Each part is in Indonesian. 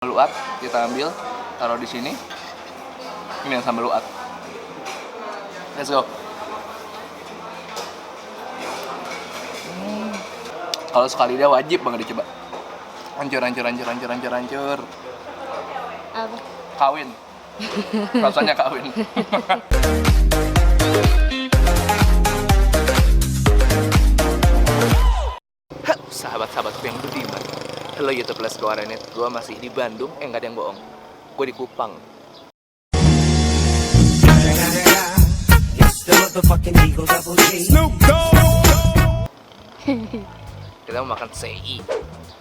Luat kita ambil, taruh di sini. Ini yang sambal luat. Let's go. Kalau sekali dia wajib banget dicoba. Hancur. Apa? Kawin. Rasanya kawin. Sahabat-sahabatku yang budiman. Halo YouTube Let's Go Arenet. Gue masih di Bandung. Nggak ada yang bohong. Gue di Kupang. Kita mau makan sei.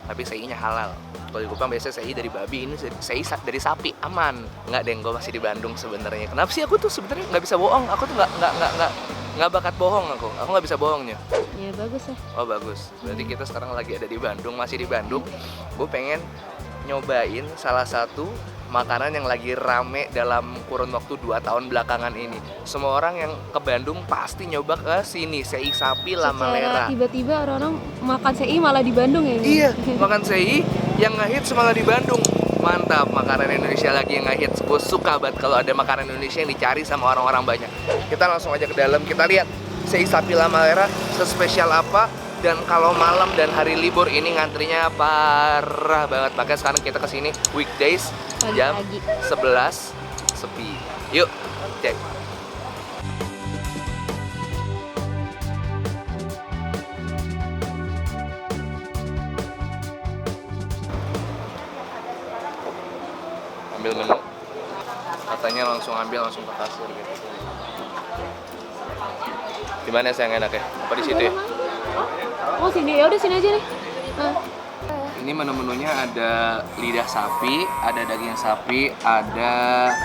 Tapi sei-nya halal. Kalau di Kupang biasanya sei dari babi, ini sei dari sapi, aman. Nggak deng, gue masih di Bandung sebenarnya. Kenapa sih aku tuh sebenarnya nggak bisa bohong? Aku tuh nggak bakat bohong aku nggak bisa bohongnya. Ya bagus ya. Oh bagus, berarti kita sekarang lagi ada di Bandung, masih di Bandung. Gue pengen nyobain salah satu makanan yang lagi rame dalam kurun waktu 2 tahun belakangan ini. Semua orang yang ke Bandung pasti nyoba ke sini, sei sapi Lamalera. Tiba-tiba orang-orang makan sei malah di Bandung ya? Iya, makan sei yang ngehits malah di Bandung. Mantap, makanan Indonesia lagi yang ngehits. Gue suka banget kalau ada makanan Indonesia yang dicari sama orang-orang banyak. Kita langsung aja ke dalam, kita lihat sei sapi Lamalera sespesial apa. Dan kalau malam dan hari libur ini ngantrinya parah banget. Makanya sekarang kita kesini weekdays jam 11 sepi. Yuk, cek. Ambil menu. Katanya langsung ambil, langsung ke kasir gitu. Gimana sayang enaknya? Apa di situ ya? Oh sini, ya udah sini aja nih. Ini menu-menunya ada lidah sapi, ada daging sapi, ada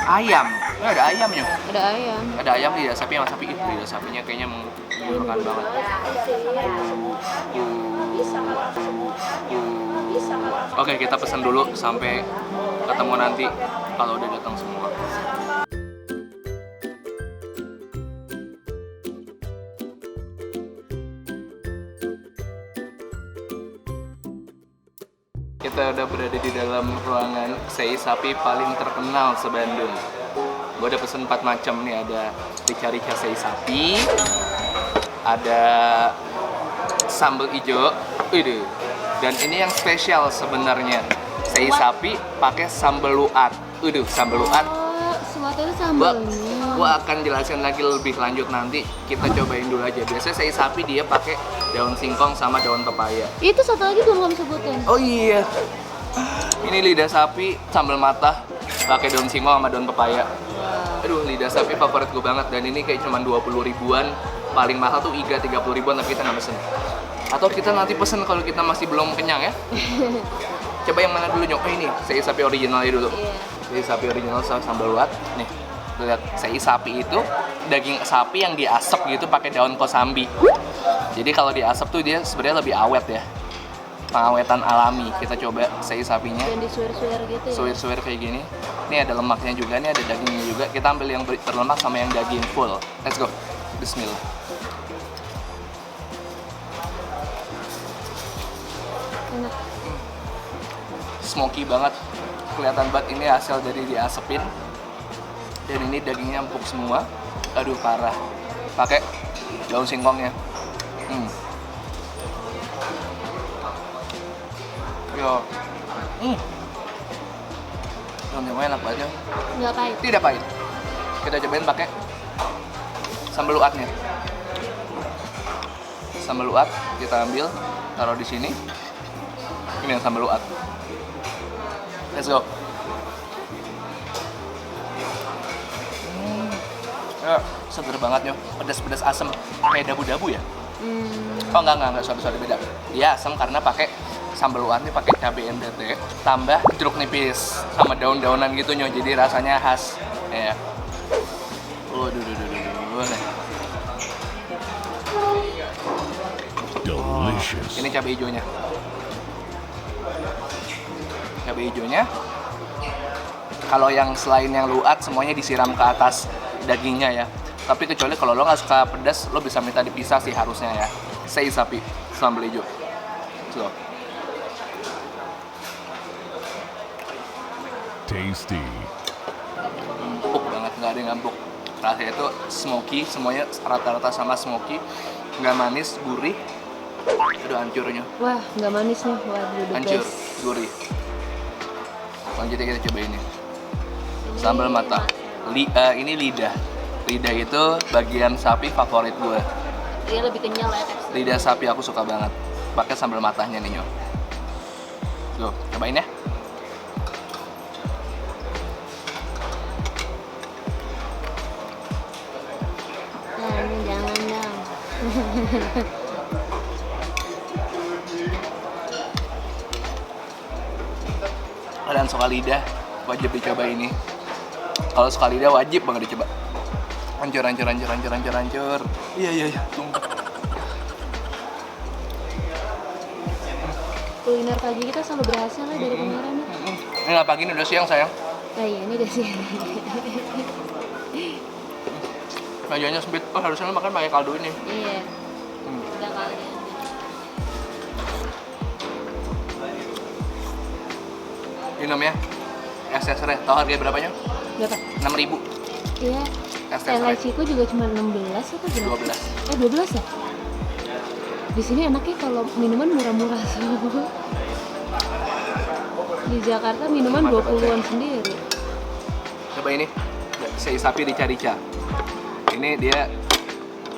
ayam. Ada ayamnya. Ada ayam. Ada ayam, lidah sapi, sama sapi. Lidah sapinya kayaknya menyenangkan banget. Oke, kita pesan dulu sampai ketemu nanti kalau udah datang semua. Kita udah berada di dalam ruangan sei sapi paling terkenal se-Bandung. Gue udah pesen 4 macam nih, ada rica-rica sei sapi, ada sambal hijau, dan ini yang spesial sebenarnya, sei sapi pakai sambal luat. Sambal luat. Oh, Sumatera sambalnya. Gue akan jelasin lagi lebih lanjut nanti. Kita cobain dulu aja. Biasanya sei sapi dia pakai daun singkong sama daun pepaya. Itu satu lagi belum kamu sebutin. Oh iya. Ini lidah sapi sambal mata pakai daun singkong sama daun pepaya. Aduh, lidah sapi favorit gue banget, dan ini kayak cuma 20 ribuan. Paling mahal tuh iga 30 ribuan, tapi kita nggak pesen. Atau kita nanti pesen kalau kita masih belum kenyang ya. Coba yang mana dulu, Nyok? Oh ini, sei sapi originalnya dulu. Sei sapi original sama sambal luat. Nih, lihat, sei sapi itu daging sapi yang diasap gitu pakai daun kosambi. Jadi kalau diasap tuh dia sebenarnya lebih awet ya. Pengawetan alami. Kita coba sei sapinya. Yang disuir-suir gitu ya. Suir-suir kayak gini. Ini ada lemaknya juga, ini ada dagingnya juga. Kita ambil yang berlemak sama yang daging full. Let's go. Bismillah. Enak. Smoky banget. Kelihatan banget ini hasil dari diasepin. Dan ini dagingnya empuk semua. Aduh parah. Pakai daun singkongnya. Yo. Daun singkongnya enak banget ya. Nggak pahit. Tidak pahit. Kita cobain pakai sambal luatnya. Sambal luat kita ambil, taruh di sini. Ini yang sambal luat. Let's go. Ya, seger banget yo. Pedas-pedas asem kayak dabu-dabu ya. Oh enggak, sorry beda. Dia asam karena pakai sambal luatnya pakai cabai NDT, tambah jeruk nipis sama daun-daunan gitu nyo. Jadi rasanya khas. Ya. Delicious. Ini cabai hijaunya. Cabai hijaunya. Kalau yang selain yang luat semuanya disiram ke atas dagingnya ya. Tapi kecuali kalau lo nggak suka pedas, lo bisa minta dipisah sih harusnya ya. Sei sapi sambal hijau. So. tasty. Empuk banget, nggak ada yang empuk. Rasanya itu smoky, semuanya rata-rata sama smoky. Nggak manis, gurih. Aduh, hancurnya. Wah, nggak manis nih. Waduh, the Hancur, best. gurih. Lanjutnya kita coba ini. Sambal mata. Ini lidah. Lidah itu bagian sapi favorit gue. Dia lebih kenyal ya teksturnya. Lidah sapi aku suka banget. Pakai sambal matanya nih, Nyo. Tuh, cobain ya. Nah, ini jangan dong. Kalian suka lidah, wajib dicoba ini. Kalau suka lidah wajib banget dicoba. Hancur. Iya. Tunggu. Kuliner pagi kita selalu berhasil lah dari kemarin nih. Ini nggak pagi, ini udah siang sayang. Nah iya, ini udah sih. Mejanya sempit. Oh, harusnya lo makan pakai kaldu ini. Iya, udah kali aja. Ini namanya es teh. Tahu harganya berapanya? Berapa? 6.000. Iya. Es teh LIC-ku juga cuma 16 atau berapa? 12. 12 ya? Di sini enaknya kalau minuman murah-murah semua. Di Jakarta minuman 20-an sendiri. Coba ini, sei sapi rica-rica. Ini dia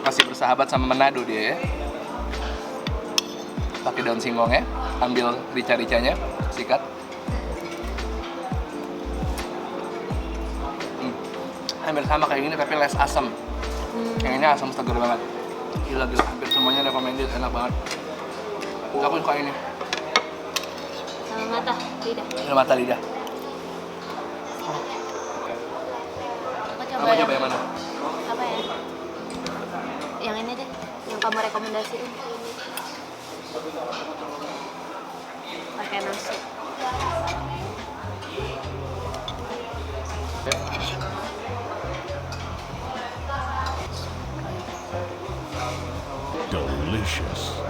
masih bersahabat sama Manado dia ya. Pakai daun singkong ya, ambil rica-ricanya, sikat. Hampir sama kayak gini tapi less asam. Yang ini asam segar banget. Gila, hampir semuanya recommended, enak banget. Aku suka ini. Sama mata, lidah. Ini mata lidah. Aku Kamu coba yang mana? Apa ya? Yang ini deh, yang kamu rekomendasiin. Pakai nasi. Delicious.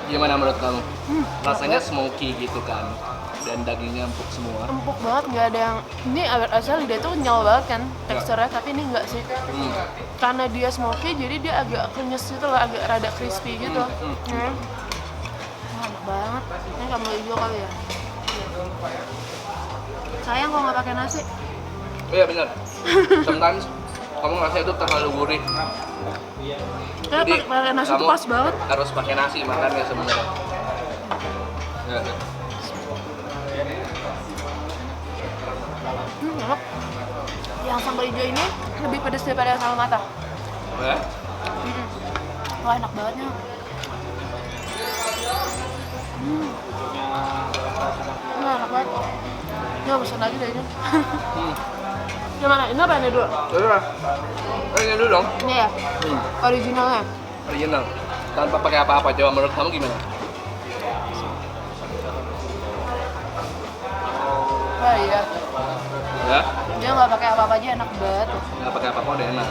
Gimana menurut kamu? Rasanya smoky gitu kan, dan dagingnya empuk semua. Empuk banget, nggak ada yang ini asal lidah itu kenyal banget kan teksturnya, tapi ini enggak sih. Karena dia smoky jadi dia agak kenyes gitu loh, agak rada crispy gitu. Wah, enak banget. Ini sambal hijau kali ya. Sayang kok nggak pakai nasi. Iya benar. Sometimes kamu ngerasa itu terlalu gurih. Tapi pakai nasi itu kamu pas banget. harus pakai nasi makannya sebenarnya. Ya. Enak. Yang sambal hijau ini lebih pedas daripada yang sambal mata. Ya. Wah, enak banget nih. Wah, enak banget. Ya, pesan lagi deh ini. Gimana? Ini apa ini dulu? Udah. Ini dulu dong. Ini ya? Originalnya? Original. Tanpa pakai apa-apa. Coba menurut kamu gimana? Wah iya. Ya. Dia nggak pakai apa-apa aja enak banget. Nggak pakai apa-apa udah enak.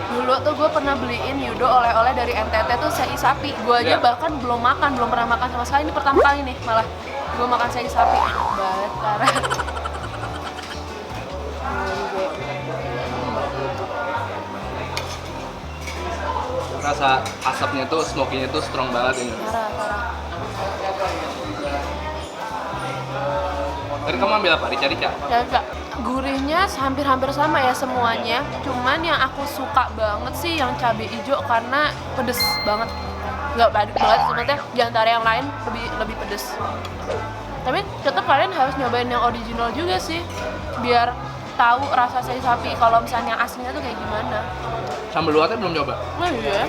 Dulu tuh gue pernah beliin Yudo oleh-oleh dari NTT tuh sei sapi. Gue aja Ya. bahkan belum pernah makan sama sekali. Ini pertama kali nih malah gue makan sei sapi. Enak banget, parah. Rasa asapnya tuh, smoky-nya tuh strong banget ini. Parah. Tadi kamu ambil apa? Rica-rica? Ya enggak, gurihnya hampir-hampir sama ya semuanya. Cuman yang aku suka banget sih yang cabai hijau karena pedes banget. Nggak badut banget sebenarnya. Di antara yang lain lebih pedes. Tapi tetap kalian harus nyobain yang original juga sih, biar tahu rasa sei sapi kalau misalnya yang aslinya tuh kayak gimana. Sambal luarnya belum coba? Nah iya.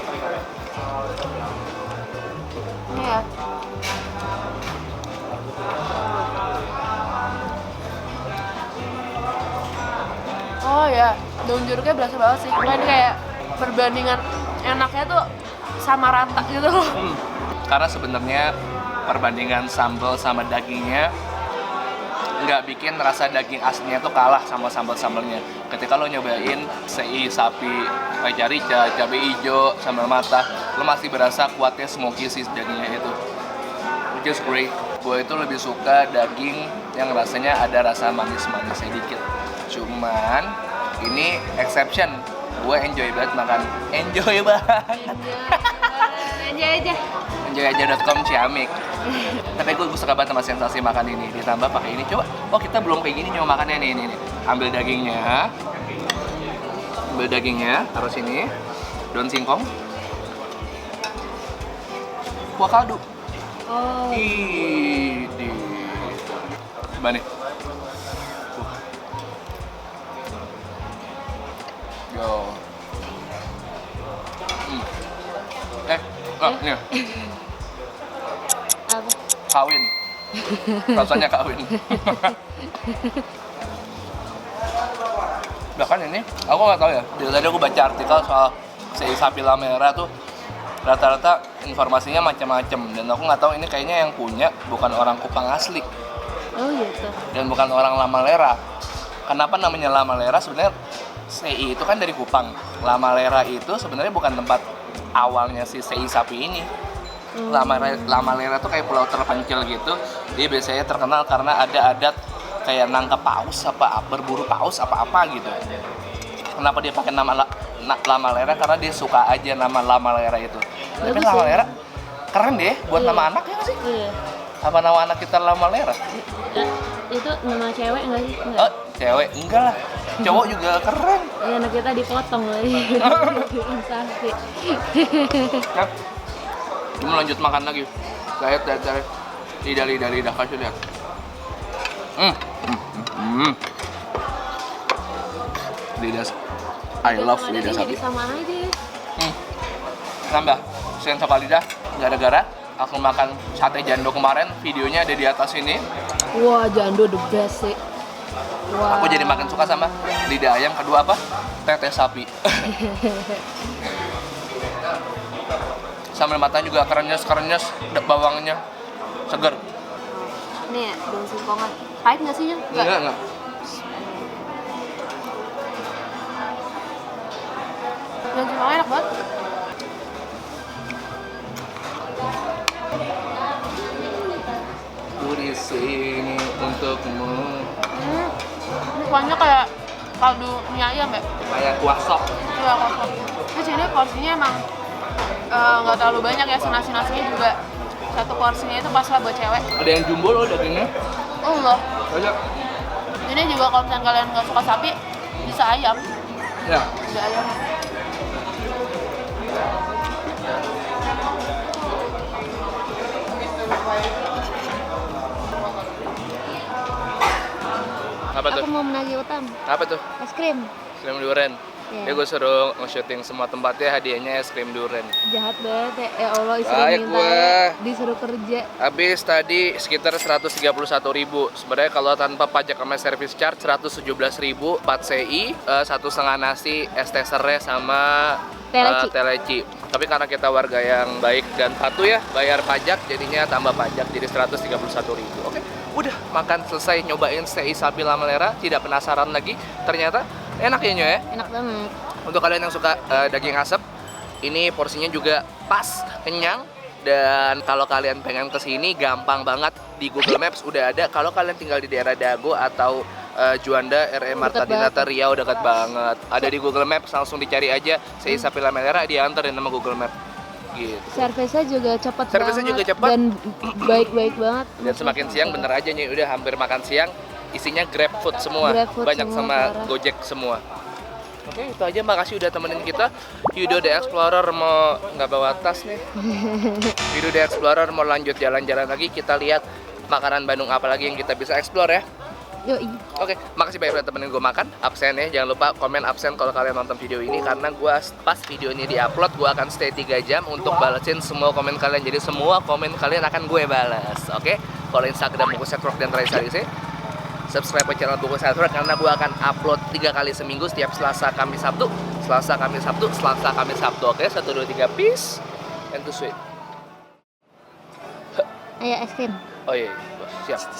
Ini ya. Oh ya, daun jeruknya berasa banget sih. Cuma ini kayak perbandingan enaknya tuh sama rata gitu loh. Karena sebenarnya perbandingan sambal sama dagingnya nggak bikin rasa daging aslinya tuh kalah sama sambal-sambalnya. Ketika lo nyobain sei sapi, rica-rica, cabai hijau, sambal mata, lo masih berasa kuatnya smoky si dagingnya itu. Which is great. gue itu lebih suka daging yang rasanya ada rasa manis-manisnya dikit. Cuman ini exception, gue enjoy banget makan. Enjoy banget. Aja aja. Enjoyaja.com Ciamik. Tapi gue suka banget sama sensasi makan ini. Ditambah pakai ini, coba. Oh kita belum kayak gini nyoba makannya nih. Ambil dagingnya, taruh sini. Daun singkong, kuah kaldu. Oh. Ini. Coba nih. Yo. Nih. Apa? Kawin. Rasanya kawin. Bahkan ini, aku nggak tahu ya. Dari tadi aku baca artikel soal sei sapi lamera tuh rata-rata informasinya macam-macam, dan aku nggak tahu ini kayaknya yang punya bukan orang Kupang asli Oh gitu. dan bukan orang Lamalera. Kenapa namanya Lamalera? Sebenarnya sei itu kan dari Kupang. Lamalera itu sebenarnya bukan tempat awalnya si sei sapi ini. Lamalera tuh kayak pulau terpencil gitu. Dia biasanya terkenal karena ada adat kayak nangkep paus berburu paus apa gitu. Kenapa dia pakai nama Lamalera? Karena dia suka aja nama Lamalera itu. Tapi Bagus Lamalera ya? keren deh buat Iya. nama anak ya nggak sih? Iya. Apa nama anak kita Lamalera? Itu nama cewek nggak sih? Oh, Enggak. cewek enggak lah. Cowok juga keren. Iya, anak kita dipotong lagi. Sapi. Ya. Cuma lanjut makan lagi. Lihat. Lidah kasih lihat. Lidah. I love lidah sapi. Jadi sama aja. Nambah sensor lidah gara-gara aku makan sate jando kemarin, videonya ada di atas ini. Wah, jando the best sih. Wah. Aku jadi makin suka sama lidah ayam. Kedua apa? Tete sapi. Sambal matanya juga kerenyes, bawangnya seger. Nih ya, daun singkongan. Pahit nggak sih, Jun? Enggak. Dan semuanya enak banget. Ku di sini untukmu. Ini kuahnya kayak kaldu mie ayam ya? Kayak kuah sop. Iya, kosong. Terus ini porsinya emang nggak terlalu banyak ya, nasinya juga satu porsinya itu pas lah buat cewek. Ada yang jumbo loh dagingnya. Allah. Banyak. Ini juga kalau misalnya kalian nggak suka sapi, bisa ayam. Ya. Bisa ayam. Apa tuh? Aku mau menagih utang. Apa tuh? Es krim. Es krim durian. Iya. Ya gue suruh nge-shooting semua tempatnya, hadiahnya es krim durian. Jahat banget ya. Ya Allah, disuruh Baik, minta gua. ya. Disuruh kerja. Habis tadi sekitar 131.000. Sebenarnya kalau tanpa pajak sama service charge 117.000, 4 CI, 1,5 nasi, es teh serai sama Teleci. teleci. Tapi karena kita warga yang baik dan patuh ya, bayar pajak jadinya tambah pajak jadi 131.000. Oke, udah makan selesai, nyobain sei sapi Lamalera, tidak penasaran lagi. Ternyata enak ya Nyo ya. Enak banget. Untuk kalian yang suka daging asap, ini porsinya juga pas, kenyang. Dan kalau kalian pengen kesini, gampang banget, di Google Maps udah ada. Kalau kalian tinggal di daerah Dago atau Juanda, RE Marta Dinata, Riau, dekat banget. Ada di Google Maps, langsung dicari aja sei sapi Lamalera, diantarin sama Google Maps. Gitu. Servisnya juga cepat banget. Servisnya juga cepat. Dan baik-baik banget. Dan semakin siang bener aja nih, udah hampir makan siang, isinya Grab food semua, Grab food banyak semua, sama parah. Gojek semua. Oke, itu aja, makasih udah temenin kita. Yudo The Explorer mau nggak bawa tas nih. Yudo The Explorer mau lanjut jalan-jalan lagi, kita lihat makanan Bandung apa lagi yang kita bisa explore ya. Yoi. Oke, makasih banyak udah temenin gue makan. Absen ya, jangan lupa komen absen kalau kalian nonton video ini, karena gue pas video ini diupload, gue akan stay 3 jam untuk balesin semua komen kalian. Jadi semua komen kalian akan gue balas. Oke, kalau Instagram Buku Setrok dan Raisa Rise, subscribe ke channel Buku Setrok karena gue akan upload 3 kali seminggu, setiap Selasa, Kamis, Sabtu. Selasa, Kamis, Sabtu, Selasa, Kamis, Sabtu. Oke, 1, 2, 3, peace and to sweet. Ayo es krim. Oh iya, bos, siap.